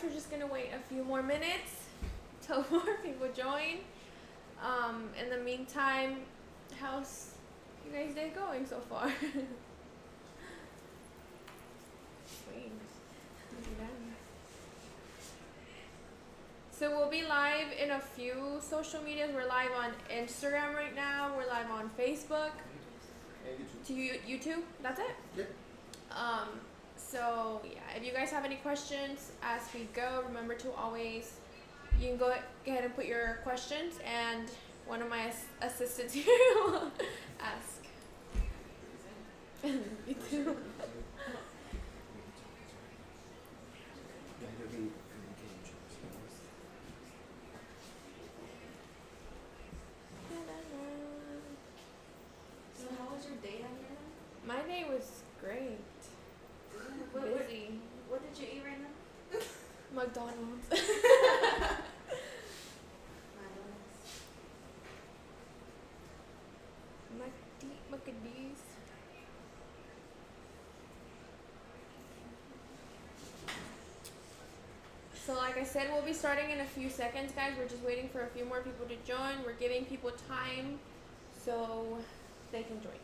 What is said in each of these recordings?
we're just gonna wait a few more minutes till more people join. In the meantime, how's you guys' day going so far? Sweet. So we'll be live in a few social medias. We're live on Instagram right now. We're live on Facebook. To YouTube. That's it. Yep. So yeah, if you guys have any questions as we go, remember to always, you can go ahead and put your questions, and one of my assistants here will ask. Me too. So how was your day on here? My day was great. Busy. What did you eat right now? McDonald's. McDee's. So like I said, we'll be starting in a few seconds, guys. We're just waiting for a few more people to join. We're giving people time so they can join.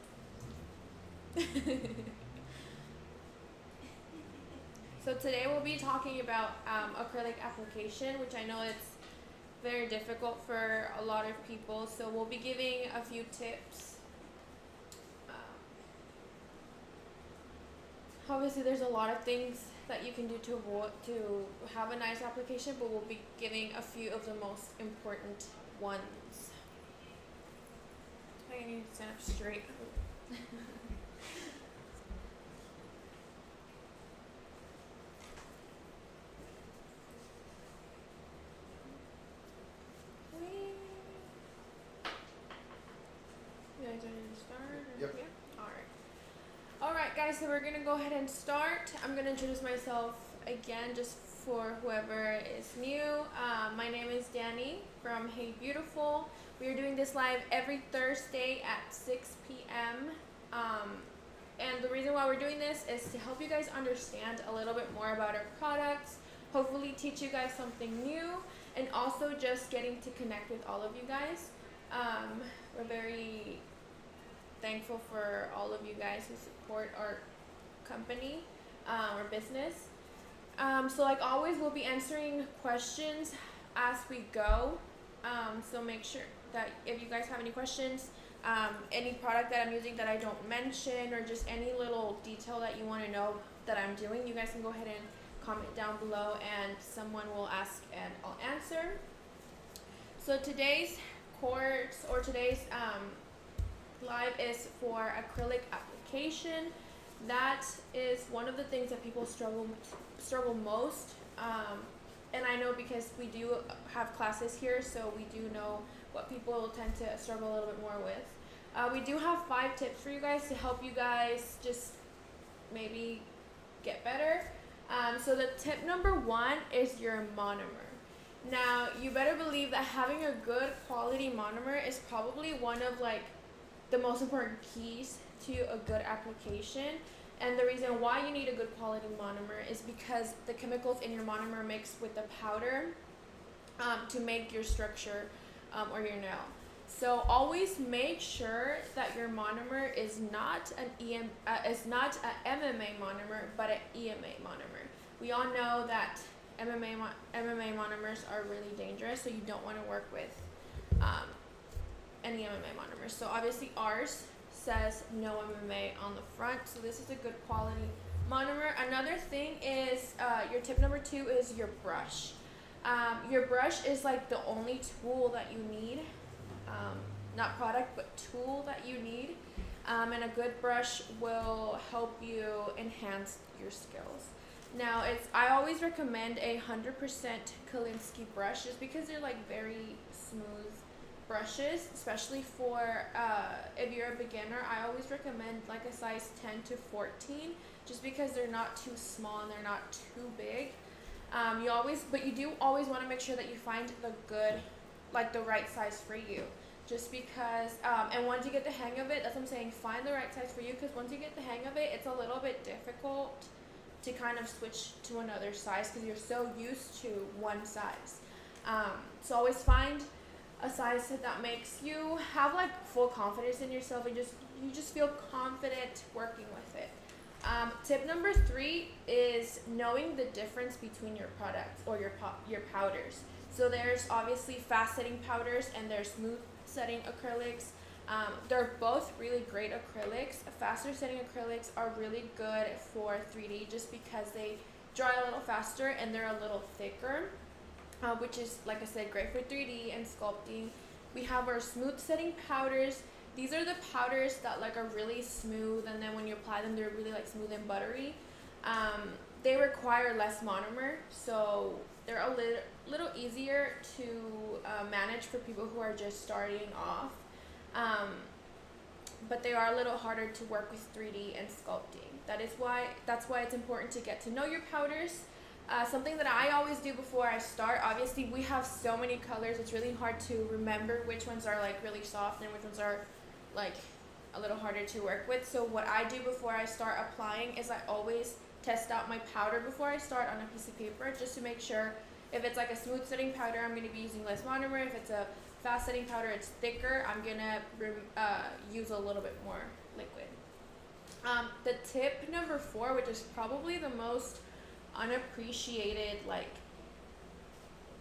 So today we'll be talking about acrylic application, which I know it's very difficult for a lot of people. So we'll be giving a few tips. Obviously, there's a lot of things that you can do to have a nice application, but we'll be giving a few of the most important ones. I need to stand up straight. You guys ready to start? Yep. Yeah? Alright guys, so we're gonna go ahead and start. I'm gonna introduce myself again just for whoever is new. My name is Danny from Hey Beautiful. We are doing this live every Thursday at 6 p.m. And the reason why we're doing this is to help you guys understand a little bit more about our products, hopefully teach you guys something new, and also just getting to connect with all of you guys. We're very thankful for all of you guys who support our company, our business. So like always, we'll be answering questions as we go. So make sure that if you guys have any questions, any product that I'm using that I don't mention, or just any little detail that you want to know that I'm doing, you guys can go ahead and comment down below and someone will ask and I'll answer. So today's course, or today's live, is for acrylic application. That is one of the things that people struggle most, and I know because we do have classes here, so we do know what people tend to struggle a little bit more with. We do have 5 tips for you guys to help you guys just maybe get better. So the tip number 1 is your monomer. Now, you better believe that having a good quality monomer is probably one of like the most important keys to a good application. And the reason why you need a good quality monomer is because the chemicals in your monomer mix with the powder to make your structure or your nail. So always make sure that your monomer is not an MMA monomer, but an EMA monomer. We all know that MMA monomers are really dangerous, so you don't want to work with any MMA monomers. So obviously ours says no MMA on the front, so this is a good quality monomer. Another thing is your tip number 2 is your brush. Your brush is like the only tool that you need, not product, but tool that you need, and a good brush will help you enhance your skills. Now, I always recommend a 100% Kolinsky brush just because they're like very smooth brushes, especially for if you're a beginner. I always recommend like a size 10 to 14 just because they're not too small and they're not too big. But you do always want to make sure that you find the right size for you, just because and once you get the hang of it, that's what I'm saying, find the right size for you, because once you get the hang of it, it's a little bit difficult to kind of switch to another size because you're so used to one size. So always find a size that makes you have like full confidence in yourself and you just feel confident working with it. Tip number 3 is knowing the difference between your products or your powders. So there's obviously fast setting powders and there's smooth setting acrylics. They're both really great acrylics. Faster setting acrylics are really good for 3D just because they dry a little faster and they're a little thicker, which is, like I said, great for 3D and sculpting. We have our smooth setting powders. These are the powders that like are really smooth, and then when you apply them, they're really like smooth and buttery. They require less monomer, so they're a little easier to manage for people who are just starting off. But they are a little harder to work with 3D and sculpting. That's why it's important to get to know your powders. Something that I always do before I start, obviously we have so many colors, it's really hard to remember which ones are like really soft and which ones are like a little harder to work with. So what I do before I start applying is I always test out my powder before I start on a piece of paper, just to make sure if it's like a smooth setting powder, I'm going to be using less monomer. If it's a fast setting powder, it's thicker, I'm going to use a little bit more liquid. The tip number 4, which is probably the most unappreciated like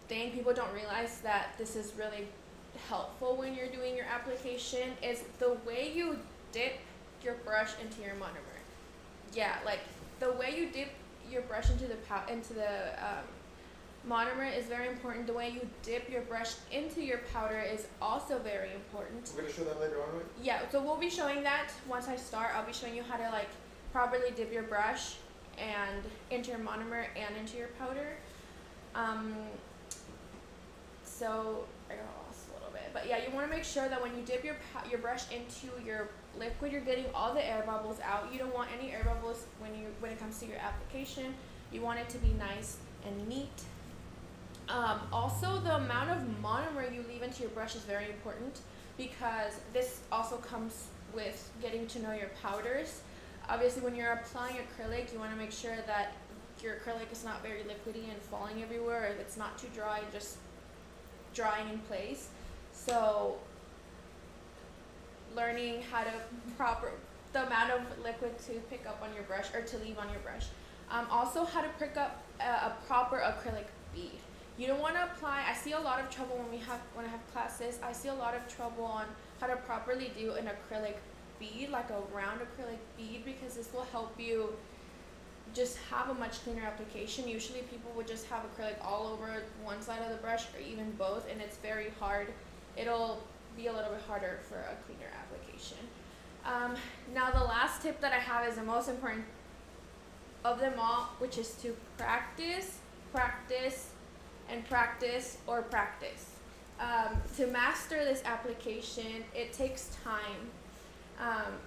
thing, people don't realize that this is really helpful when you're doing your application, is the way you dip your brush into your monomer. Yeah, like the way you dip your brush into the monomer is very important. The way you dip your brush into your powder is also very important. We're gonna show that later on, right? Yeah, so we'll be showing that once I start. I'll be showing you how to like properly dip your brush and into your monomer and into your powder. So I got lost a little bit, but yeah, you want to make sure that when you dip your brush into your liquid, you're getting all the air bubbles out. You don't want any air bubbles when it comes to your application. You want it to be nice and neat. Also, the amount of monomer you leave into your brush is very important because this also comes with getting to know your powders. Obviously, when you're applying acrylic, you want to make sure that your acrylic is not very liquidy and falling everywhere, or if it's not too dry, just drying in place. So learning how to the amount of liquid to pick up on your brush or to leave on your brush. Also how to pick up a proper acrylic bead. You don't want to apply, I see a lot of trouble when I have classes, I see a lot of trouble on how to properly do an acrylic bead, like a round acrylic bead, because this will help you just have a much cleaner application. Usually people would just have acrylic all over one side of the brush or even both, and it's very hard. It'll be a little bit harder for a cleaner application. Now the last tip that I have is the most important of them all, which is to practice, practice, and practice or practice. To master this application, it takes time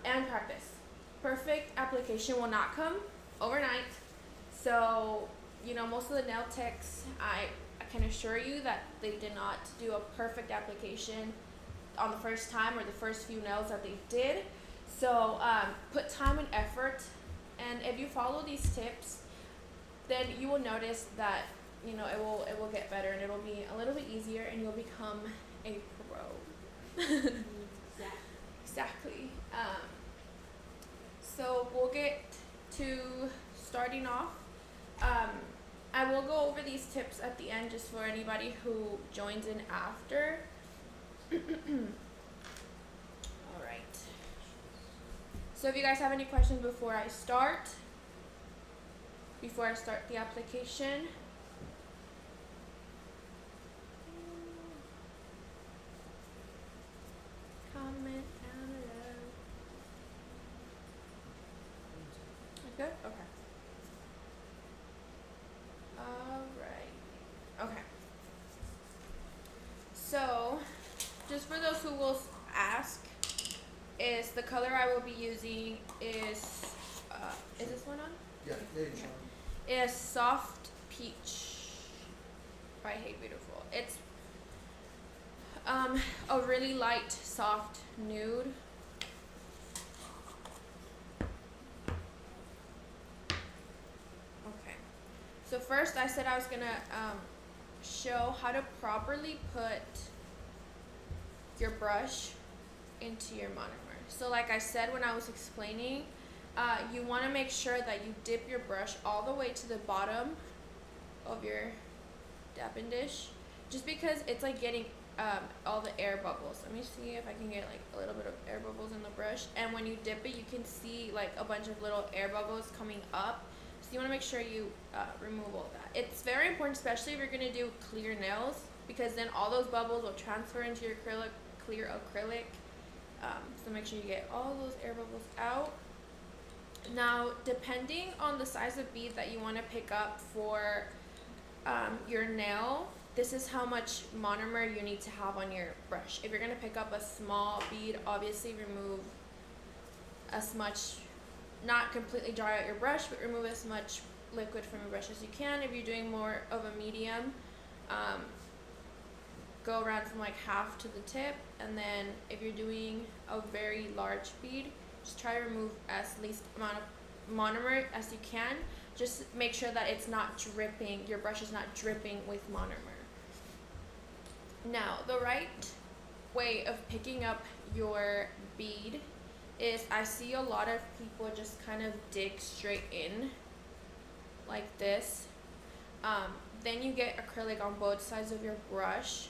and practice. Perfect application will not come overnight. So, most of the nail techs, I can assure you that they did not do a perfect application on the first time or the first few nails that they did. So, put time and effort, and if you follow these tips, then you will notice that it will get better, and it'll be a little bit easier, and you'll become a pro. Exactly. So we'll get to starting off. I will go over these tips at the end just for anybody who joins in after. All right. So if you guys have any questions before I start the application. Comment down below. Good? Okay. Alright. Okay. So, just for those who will ask, is the color I will be using is this one on? Yeah, you show. Is Soft Peach by Hey Beautiful. It's a really light, soft nude. first I said I was gonna show how to properly put your brush into your monomer. So like I said when I was explaining, you want to make sure that you dip your brush all the way to the bottom of your dapping dish, just because it's like getting all the air bubbles. Let me see if I can get like a little bit of air bubbles in the brush, and when you dip it you can see like a bunch of little air bubbles coming up, so you want to make sure you remove all that. It's very important, especially if you're going to do clear nails, because then all those bubbles will transfer into your clear acrylic. So make sure you get all those air bubbles out. Now, depending on the size of bead that you want to pick up for your nail, this is how much monomer you need to have on your brush. If you're going to pick up a small bead, obviously remove as much, not completely dry out your brush, but remove as much liquid from your brush as you can. If you're doing more of a medium, go around from like half to the tip, and then if you're doing a very large bead, just try to remove as least amount of monomer as you can. Just make sure that it's not dripping, your brush is not dripping with monomer. Now, the right way of picking up your bead is, I see a lot of people just kind of dig straight in like this. Then you get acrylic on both sides of your brush,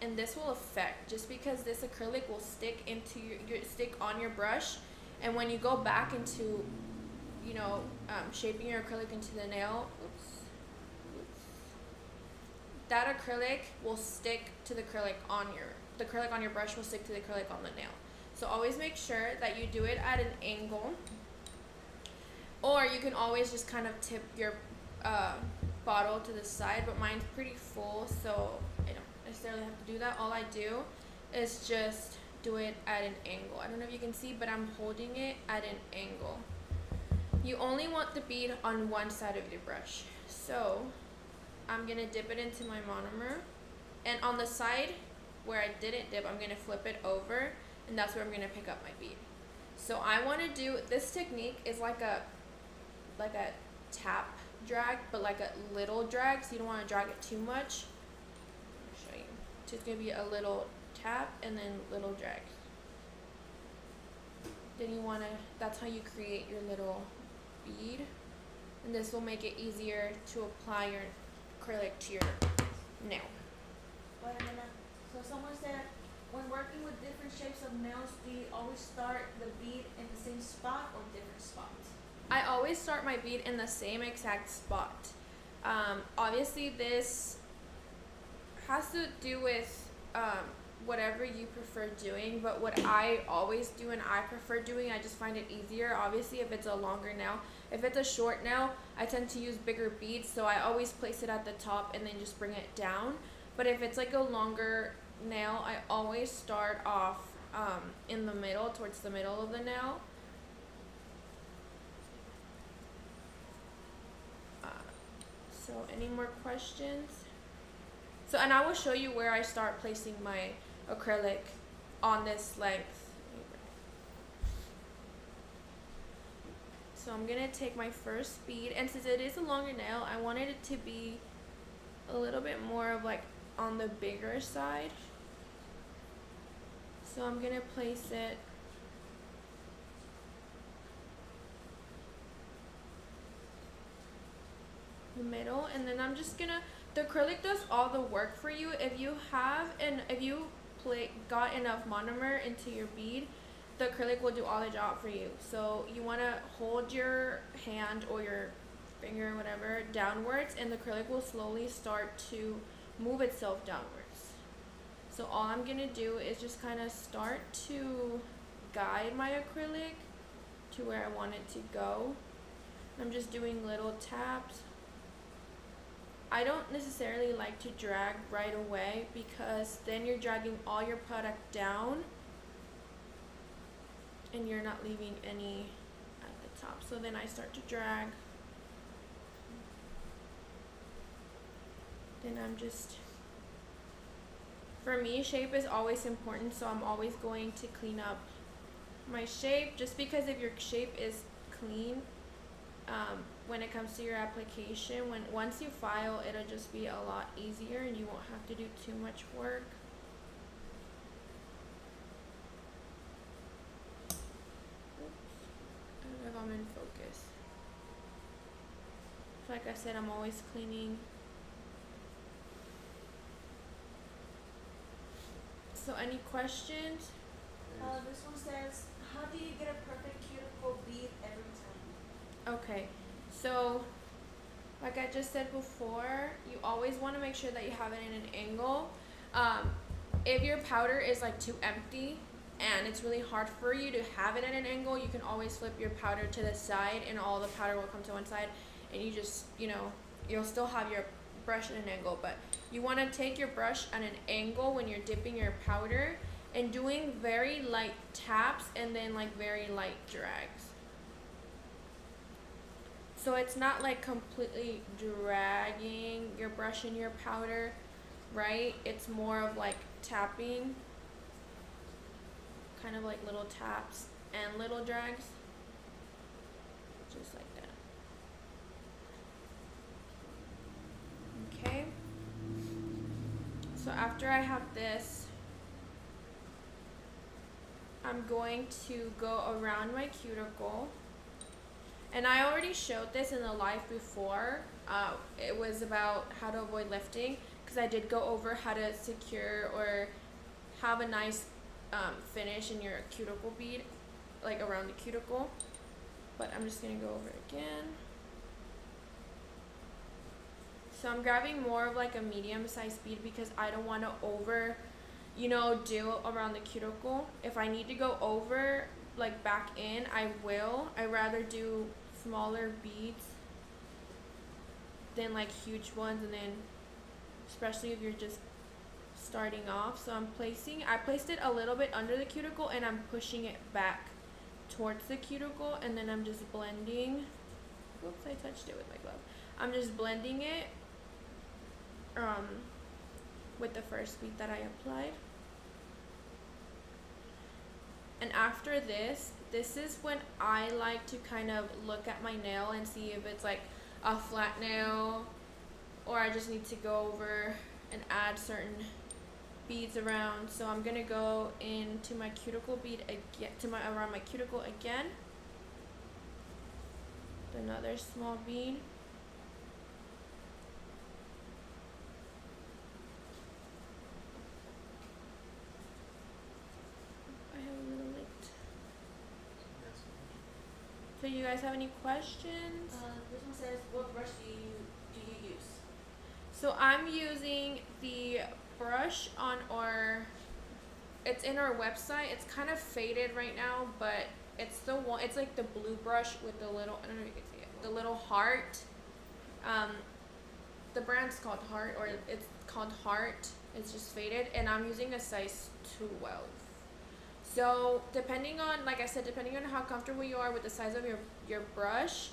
and this will affect, just because this acrylic will stick into stick on your brush, and when you go back into, you know, shaping your acrylic into the nail, that acrylic will stick to the acrylic on your brush will stick to the acrylic on the nail. So always make sure that you do it at an angle, or you can always just kind of tip your bottle to the side, but mine's pretty full, so I don't necessarily have to do that. All I do is just do it at an angle. I don't know if you can see, but I'm holding it at an angle. You only want the bead on one side of your brush. So I'm gonna dip it into my monomer, and on the side where I didn't dip, I'm gonna flip it over, and that's where I'm gonna pick up my bead. So I wanna do, this technique is like a tap drag, but like a little drag, so you don't wanna drag it too much. I'll show you. So it's gonna be a little tap and then little drag. Then you wanna, that's how you create your little bead, and this will make it easier to apply your acrylic to your nail. Wait a minute. So someone said, when working with different shapes of nails, do you always start the bead in the same spot or different spots? I always start my bead in the same exact spot. Obviously this has to do with whatever you prefer doing, but what I always do and I prefer doing, I just find it easier. Obviously if it's a longer nail, if it's a short nail, I tend to use bigger beads, so I always place it at the top and then just bring it down. But if it's like a longer nail, I always start off in the middle, towards the middle of the nail. So any more questions? So, and I will show you where I start placing my acrylic on this length. So I'm gonna take my first bead, and since it is a longer nail, I wanted it to be a little bit more of like on the bigger side. So I'm gonna place it in the middle, and then I'm just gonna, the acrylic does all the work for you. If you have, and if you got enough monomer into your bead, the acrylic will do all the job for you. So you want to hold your hand or your finger or whatever downwards, and the acrylic will slowly start to move itself downwards. So all I'm going to do is just kind of start to guide my acrylic to where I want it to go. I'm just doing little taps. I don't necessarily like to drag right away, because then you're dragging all your product down and you're not leaving any at the top. So then I start to drag. Then I'm just, for me, shape is always important, so I'm always going to clean up my shape, just because if your shape is clean, when it comes to your application. Once you file, it'll just be a lot easier and you won't have to do too much work. Oops. I don't know if I'm in focus. Like I said, I'm always cleaning. So any questions? This one says, how do you get a perfect cuticle bead every time? Okay, so like I just said before, you always want to make sure that you have it in an angle. If your powder is like too empty and it's really hard for you to have it at an angle, you can always flip your powder to the side and all the powder will come to one side, and you just, you'll still have your brush at an angle, but you want to take your brush at an angle when you're dipping your powder and doing very light taps and then like very light drags. So it's not like completely dragging your brush in your powder, right? It's more of like tapping, kind of like little taps and little drags, just like that. Okay. So after I have this, I'm going to go around my cuticle. And I already showed this in the live before. It was about how to avoid lifting, because I did go over how to secure or have a nice finish in your cuticle bead, like around the cuticle. But I'm just going to go over it again. So I'm grabbing more of like a medium sized bead because I don't want to over, do around the cuticle. If I need to go over, like back in, I will. I rather do smaller beads than like huge ones, and then especially if you're just starting off. So I placed it a little bit under the cuticle and I'm pushing it back towards the cuticle, and then I'm just blending. Oops, I touched it with my glove. I'm just blending it with the first bead that I applied. And after this is when I like to kind of look at my nail and see if it's like a flat nail, or I just need to go over and add certain beads around. So I'm gonna go into my cuticle bead again, around my cuticle again. Another small bead. I have a little late. So you guys have any questions? This one says, what brush do you use? So I'm using the brush it's in our website. It's kind of faded right now, but it's the one, it's like the blue brush with the little, I don't know if you can see it, the little heart. The brand's called Heart, or it's called Heart. It's just faded, and I'm using a size 12. So depending on, like I said, depending on how comfortable you are with the size of your brush,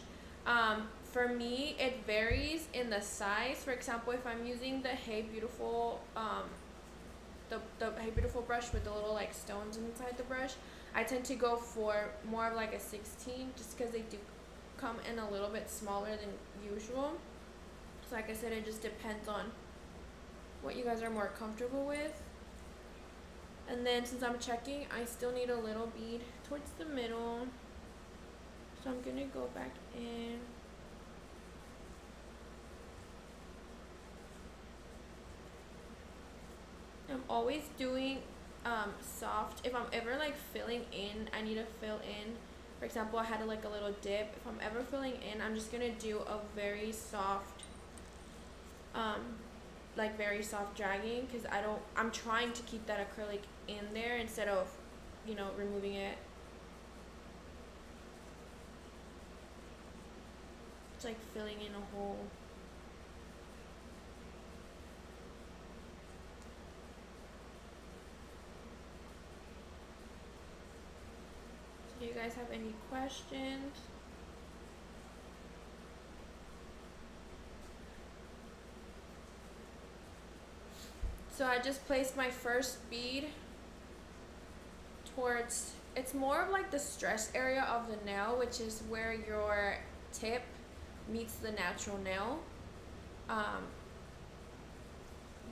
for me, it varies in the size. For example, if I'm using the Hey Beautiful, the Hey Beautiful brush with the little like stones inside the brush, I tend to go for more of like a 16, just because they do come in a little bit smaller than usual. So like I said, it just depends on what you guys are more comfortable with. And then since I'm checking, I still need a little bead towards the middle. So I'm gonna go back in. I'm always doing soft. If I'm ever like filling in, I need to fill in. For example, I had like a little dip. If I'm ever filling in, I'm just gonna do a very soft, like very soft dragging, because I'm trying to keep that acrylic in there instead of, removing it. It's like filling in a hole. Do you guys have any questions? So I just placed my first bead towards, it's more of like the stress area of the nail, which is where your tip meets the natural nail,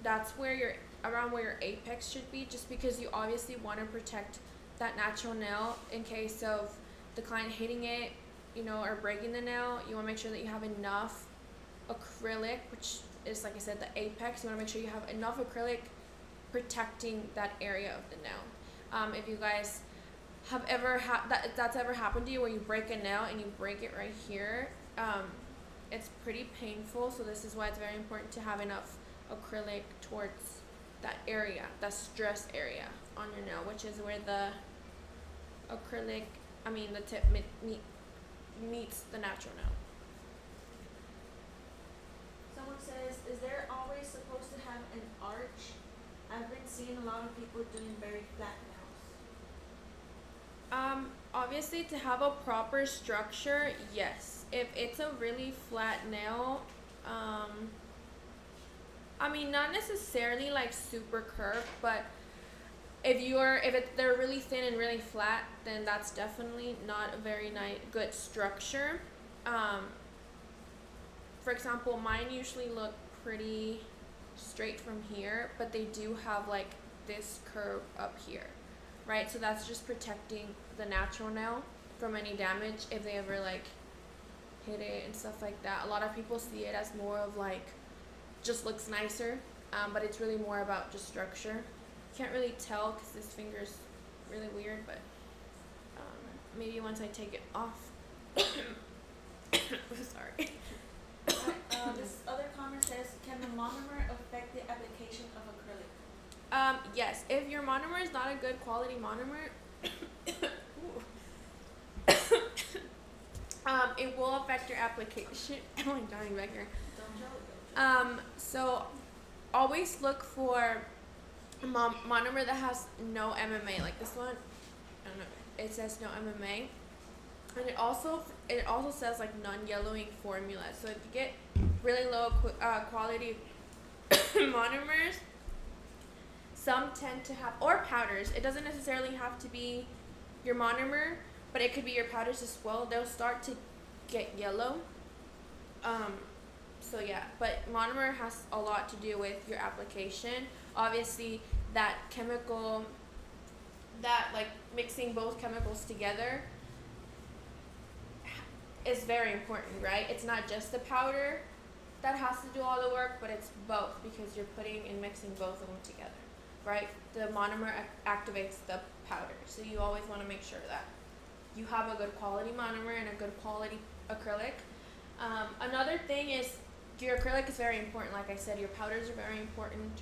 that's where around where your apex should be, just because you obviously want to protect that natural nail in case of the client hitting it, or breaking the nail. You want to make sure that you have enough acrylic, which is, like I said, the apex. You want to make sure you have enough acrylic protecting that area of the nail. If you guys have ever that's ever happened to you, where you break a nail and you break it right here, it's pretty painful. So this is why it's very important to have enough acrylic towards that area, that stress area on your nail, which is where the the tip meets the natural nail. Someone says, is there always supposed to have an arch? I've been seeing a lot of people doing very flat nails. Obviously, to have a proper structure, yes. If it's a really flat nail, not necessarily like super curved, but if they're really thin and really flat, then that's definitely not a very good structure. For example, mine usually look pretty straight from here, but they do have like this curve up here, right? So that's just protecting the natural nail from any damage if they ever like hit it and stuff like that. A lot of people see it as more of like just looks nicer, but it's really more about just structure. Can't really tell because this finger's really weird, but maybe once I take it off. Sorry. This other comment says, can the monomer affect the application of acrylic? Yes, if your monomer is not a good quality monomer, it will affect your application. Oh, I'm dying back here. So always look for a monomer that has no MMA, like this one. I don't know. It says no MMA, and it also says like non-yellowing formula. So if you get really low quality monomers, some tend to have, or powders. It doesn't necessarily have to be your monomer, but it could be your powders as well. They'll start to get yellow. So yeah, but monomer has a lot to do with your application. Obviously, that chemical, that like mixing both chemicals together is very important, right? It's not just the powder that has to do all the work, but it's both, because you're putting and mixing both of them together, right? The monomer activates the powder, so you always want to make sure that you have a good quality monomer and a good quality acrylic. Another thing is your acrylic is very important. Like I said, your powders are very important.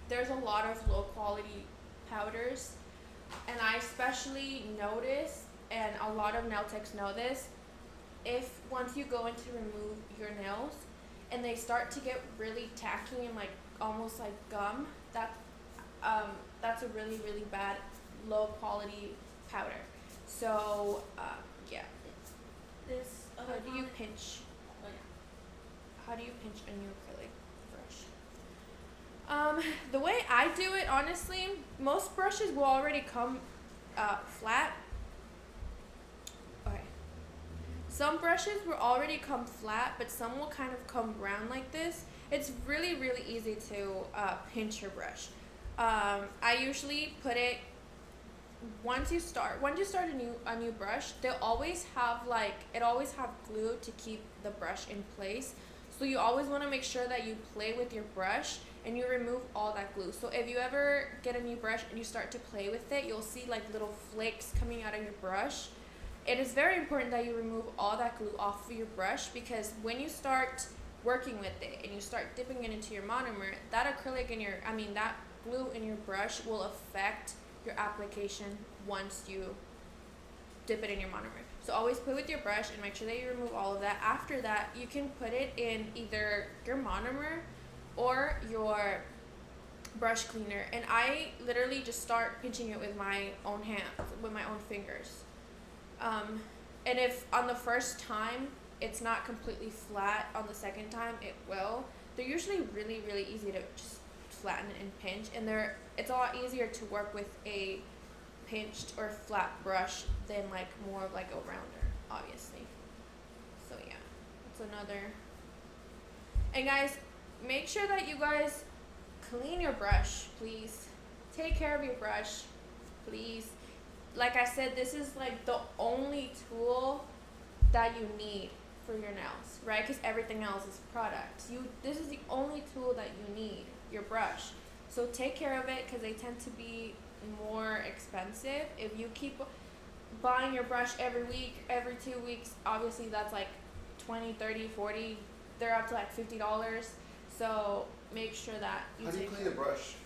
There's a lot of low quality powders, and I especially notice, and a lot of nail techs know this, if once you go in to remove your nails and they start to get really tacky and like almost like gum, that's a really, really bad low quality powder. So yeah. This other How do you comment- pinch? Oh, yeah. How do you pinch a new acrylic brush? The way I do it, honestly, most brushes will already come flat. Okay. Some brushes will already come flat, but some will kind of come round like this. It's really, really easy to pinch your brush. I usually put it once you start a new brush, they'll always have always have glue to keep the brush in place. So you always want to make sure that you play with your brush and you remove all that glue. So if you ever get a new brush and you start to play with it, you'll see like little flakes coming out of your brush. It is very important that you remove all that glue off of your brush, because when you start working with it and you start dipping it into your monomer, that acrylic that glue in your brush will affect your application once you dip it in your monomer. So always play with your brush and make sure that you remove all of that. After that, you can put it in either your monomer or your brush cleaner. And I literally just start pinching it with my own hands, with my own fingers. And if on the first time it's not completely flat, on the second time it will. They're usually really, really easy to just flatten and pinch, and it's a lot easier to work with a pinched or flat brush than like more of like a rounder. obviously. So yeah, that's another. And guys, make sure that you guys clean your brush, please. Take care of your brush, please. Like I said, this is like the only tool that you need for your nails, right? Because everything else is products. This is the only tool that you need, your brush. So take care of it because they tend to be more expensive. If you keep buying your brush every week, every 2 weeks, obviously that's like 20, 30, 40. They're up to like $50. So make sure that you How do you take clean care. the brush?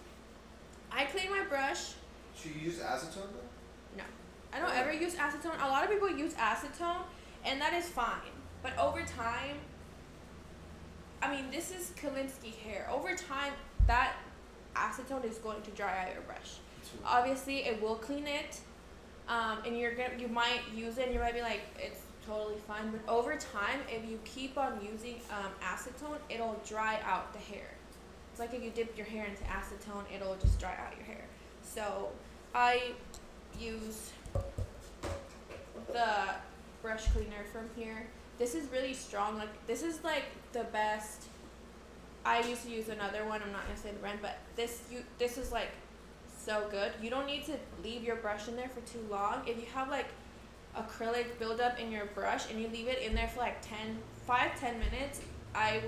I clean my brush. Should you use acetone though? No, I don't ever use acetone. A lot of people use acetone, and that is fine. But over time, I mean, this is Kalinsky hair. Over time, that acetone is going to dry out your brush. Obviously, it will clean it, and you might use it, and you might be like, it's totally fine. But over time, if you keep on using acetone, it'll dry out the hair. It's like if you dip your hair into acetone, it'll just dry out your hair. So I use the brush cleaner from here. This is really strong. Like, this is like the best. I used to use another one. I'm not gonna say the brand, but this is like so good. You don't need to leave your brush in there for too long. If you have like acrylic buildup in your brush and you leave it in there for like 5-10 minutes, I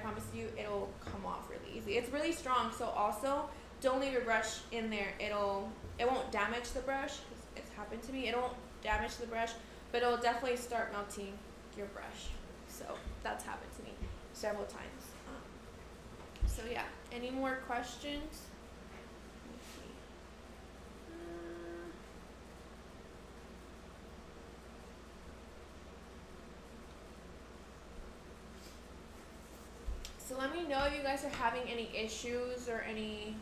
promise you it'll come off really easy. It's really strong. So also don't leave your brush in there. It won't damage the brush. It's happened to me. It won't damage the brush, but it'll definitely start melting your brush. So that's happened to me several times. So yeah, any more questions? Let me see. So let me know if you guys are having any issues or any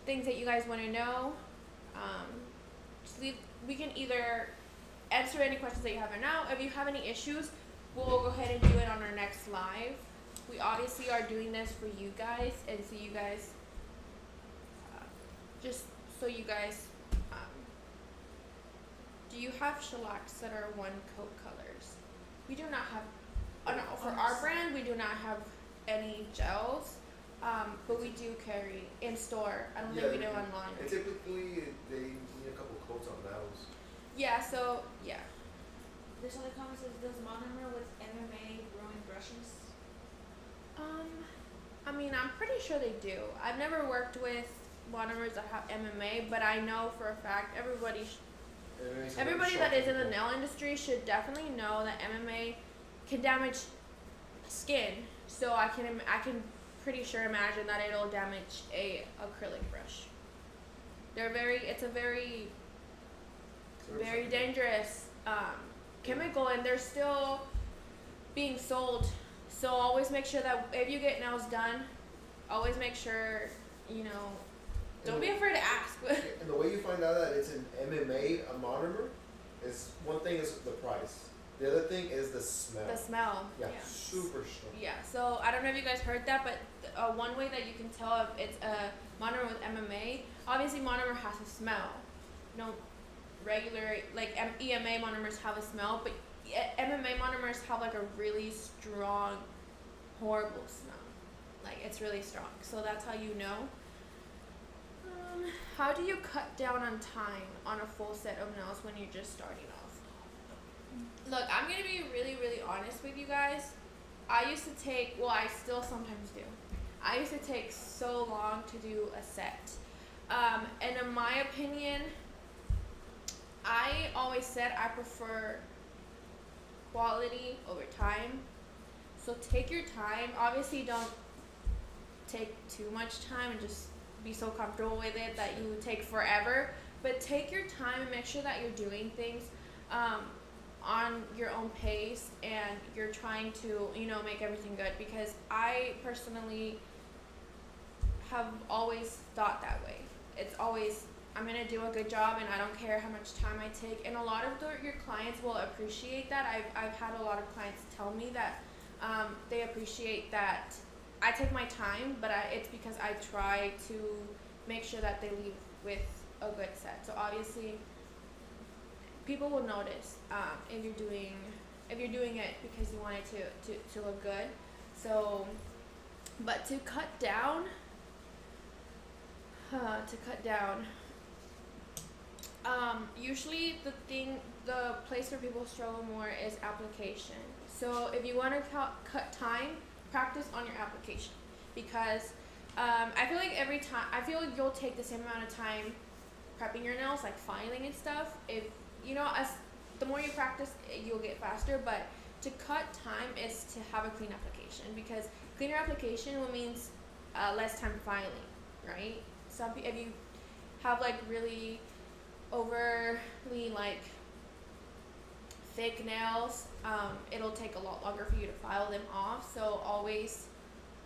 things that you guys want to know. We can either answer any questions that you have right now. If you have any issues, we'll go ahead and do it on our next live. We obviously are doing this for you guys, and so you guys, just so you guys, do you have shellacs that are one coat colors? We do not have, no, for our brand, we do not have any gels, but we do carry in store. I don't think we do online. And typically, they need a couple coats on those. Yeah, so, yeah. This other comment says, does monomer with MMA ruin brushes? I mean, I'm pretty sure they do. I've never worked with monomers that have MMA, but I know for a fact everybody that is in the nail industry should definitely know that MMA can damage skin. So I can pretty sure imagine that it'll damage a acrylic brush. It's a very dangerous chemical, and they're still being sold. So always make sure that if you get nails done, always make sure, don't be afraid to ask. And the way you find out that it's an MMA, a monomer, is one thing is the price. The other thing is the smell. The smell. Yeah, super strong. Yeah, so I don't know if you guys heard that, but one way that you can tell if it's a monomer with MMA, obviously monomer has a smell. Regular, like EMA monomers have a smell, but MMA monomers have like a really strong, horrible smell. Like, it's really strong. So that's how you know. How do you cut down on time on a full set of nails when you're just starting off? Look, I'm going to be really, really honest with you guys. I used to take, I still sometimes do. I used to take so long to do a set. And in my opinion, I always said I prefer quality over time. So take your time. Obviously, don't take too much time and just be so comfortable with it that you take forever. But take your time and make sure that you're doing things on your own pace, and you're trying to, make everything good. Because I personally have always thought that way. It's always, I'm going to do a good job, and I don't care how much time I take. And a lot of your clients will appreciate that. I've had a lot of clients tell me that they appreciate that I take my time, but it's because I try to make sure that they leave with a good set. So obviously, people will notice if you're doing it because you want it to look good. So, but to cut down, usually the place where people struggle more is application. So if you want to cut time, practice on your application, because I feel like you'll take the same amount of time prepping your nails, like filing and stuff. If you know, as the more you practice, you'll get faster. But to cut time is to have a clean application, because cleaner application will means less time filing, right? If you have like really overly like thick nails, it'll take a lot longer for you to file them off. So always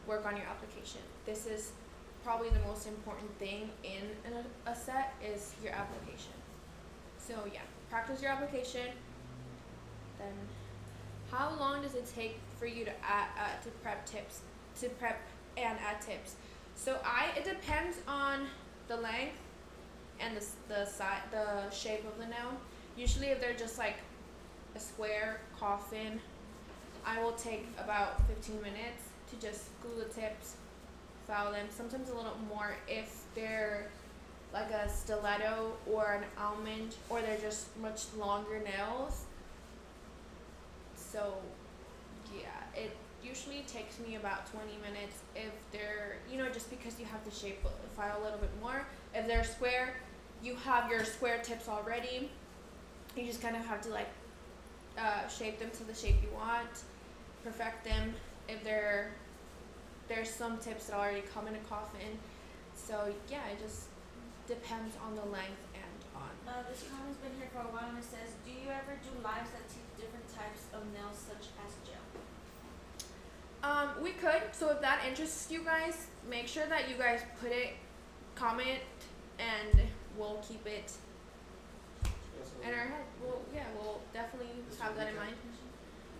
work on your application. This is probably the most important thing in a set is your application. So yeah, practice your application. Then, how long does it take for you to prep and add tips? So it depends on the length and the shape of the nail. Usually, if they're just like a square coffin, I will take about 15 minutes to just glue the tips, file them. Sometimes a little more if they're like a stiletto or an almond, or they're just much longer nails. So yeah, it usually takes me about 20 minutes if they're, just because you have to shape the file a little bit more. If they're square, you have your square tips already. You just kind of have to like shape them to the shape you want, perfect them. If there's some tips that already come in a coffin. So yeah, it just depends on the length and on. This comment's been here for a while, and it says, do you ever do lives that teach different types of nails such as gel? We could. So if that interests you guys, make sure that you guys comment, and we'll keep it in our head. We'll definitely have that in mind.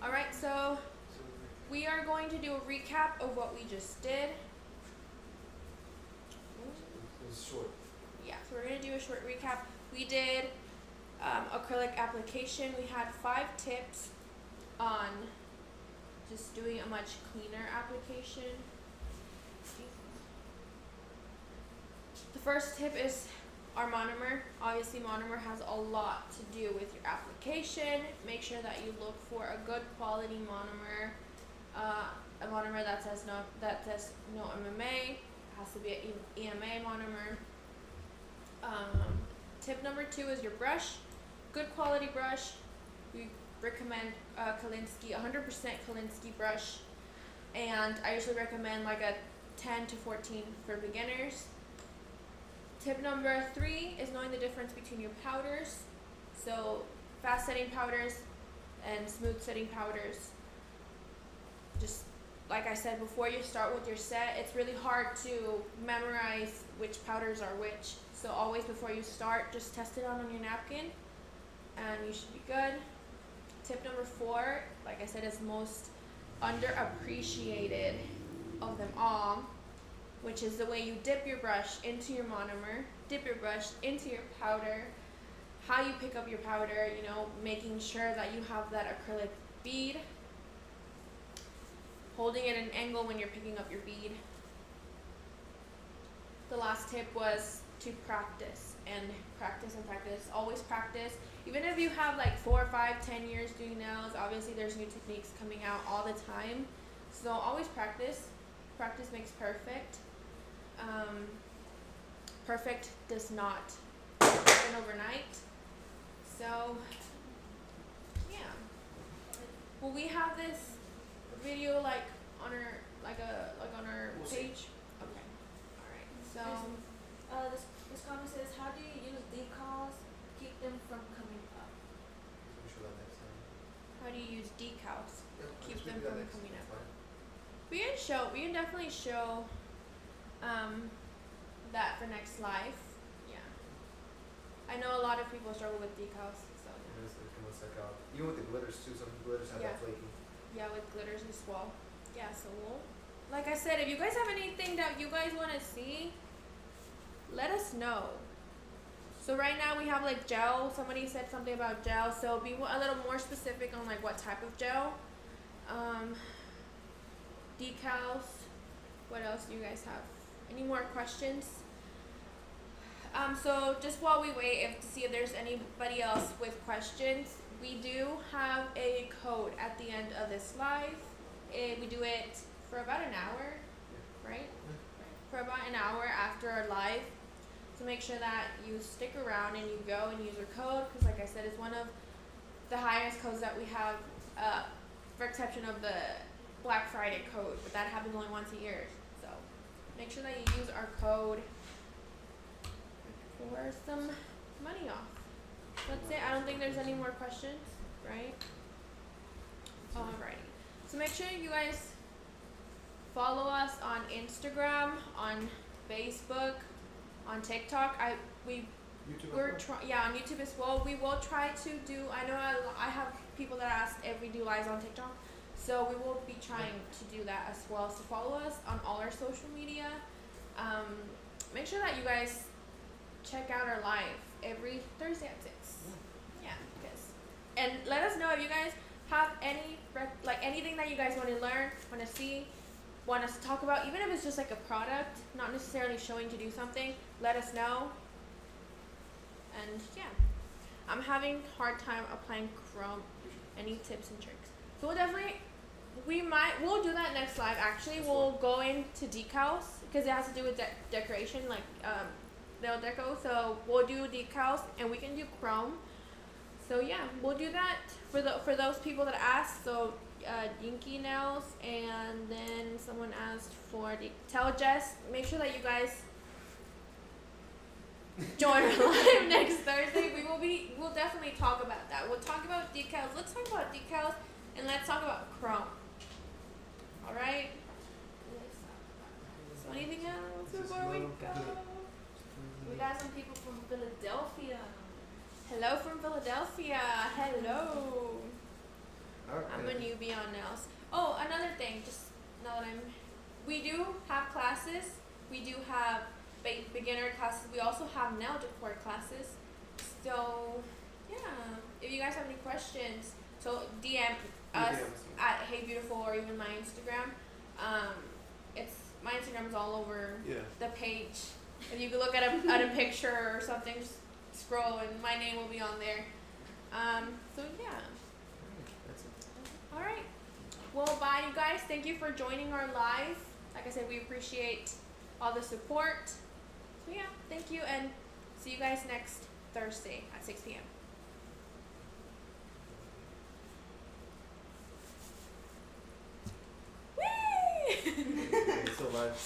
All right, so we are going to do a recap of what we just did. It's short. Yeah, so we're going to do a short recap. We did acrylic application. We had 5 tips on just doing a much cleaner application. The first tip is our monomer. Obviously, monomer has a lot to do with your application. Make sure that you look for a good quality monomer. A monomer that says no MMA. It has to be an EMA monomer. Tip number 2 is your brush. Good quality brush. We recommend Kolinsky, 100% Kolinsky brush, and I usually recommend like a 10 to 14 for beginners. Tip number 3 is knowing the difference between your powders. So fast setting powders and smooth setting powders. Just like I said, before you start with your set, it's really hard to memorize which powders are which. So always before you start, just test it out on your napkin and you should be good. Tip number 4, like I said, is most underappreciated of them all, which is the way you dip your brush into your monomer, dip your brush into your powder, how you pick up your powder, making sure that you have that acrylic bead, holding it at an angle when you're picking up your bead. The last tip was to practice and practice and practice. Always practice. Even if you have like 4, 5, 10 years doing nails, obviously there's new techniques coming out all the time. So always practice. Practice makes perfect. Perfect does not happen overnight. So yeah. Will we have this video like on our We'll see. page? Okay. All right. So This comment says, how do you use decals to keep them from coming up? We show that next time. how do you use decals? Yeah, I Keep guess we them do that from next coming time. up. Fine. We can definitely show that for next live. Yeah. I know a lot of people struggle with decals, so It is, it can suck out. Even with the glitters too, some glitters have Yeah. that flaky. yeah, with glitters as well. Yeah, so like I said, if you guys have anything that you guys want to see, let us know. So right now we have like gel. Somebody said something about gel, so be a little more specific on like what type of gel. Decals. What else do you guys have? Any more questions? So just while we wait to see if there's anybody else with questions, we do have a code at the end of this live. We do it for about an hour, right? For about an hour after our live. So make sure that you stick around and you go and use our code, because like I said, it's one of the highest codes that we have, for exception of the Black Friday code, but that happens only once a year. So make sure that you use our code for some money off. That's it. I don't think there's any more questions, right? Alrighty. So make sure you guys follow us on Instagram, on Facebook, on TikTok. YouTube. On YouTube as well. We will try to do. I know I have people that ask if we do lives on TikTok, so we will be trying to do that as well. So follow us on all our social media. Make sure that you guys check out our live every Thursday at 6. Yeah, and let us know if you guys have any anything that you guys want to learn, want to see, want us to talk about, even if it's just like a product, not necessarily showing to do something. Let us know. And yeah, I'm having a hard time applying chrome. Any tips and tricks? So we'll do that next live. Actually, we'll go into decals because it has to do with decoration, like nail deco. So we'll do decals and we can do chrome. So yeah, we'll do that for those people that asked. So Dinky nails, and then someone asked for tell Jess. Make sure that you guys join our live next Thursday. We'll definitely talk about that. We'll talk about decals. Let's talk about decals and let's talk about chrome. All right. So anything else before we go? We got some people from Philadelphia. Hello from Philadelphia. Hello. I'm a newbie on nails. Oh, another thing, just now that we do have classes. We do have beginner classes. We also have nail decor classes. So, yeah, if you guys have any questions, so DM us at Hey Beautiful or even my Instagram. My Instagram is all over the page. If you could look at a picture or something, just scroll and my name will be on there. So yeah. All right. Well, bye, you guys. Thank you for joining our live. Like I said, we appreciate all the support. So yeah, thank you, and see you guys next Thursday at 6 p.m. Whee! So much.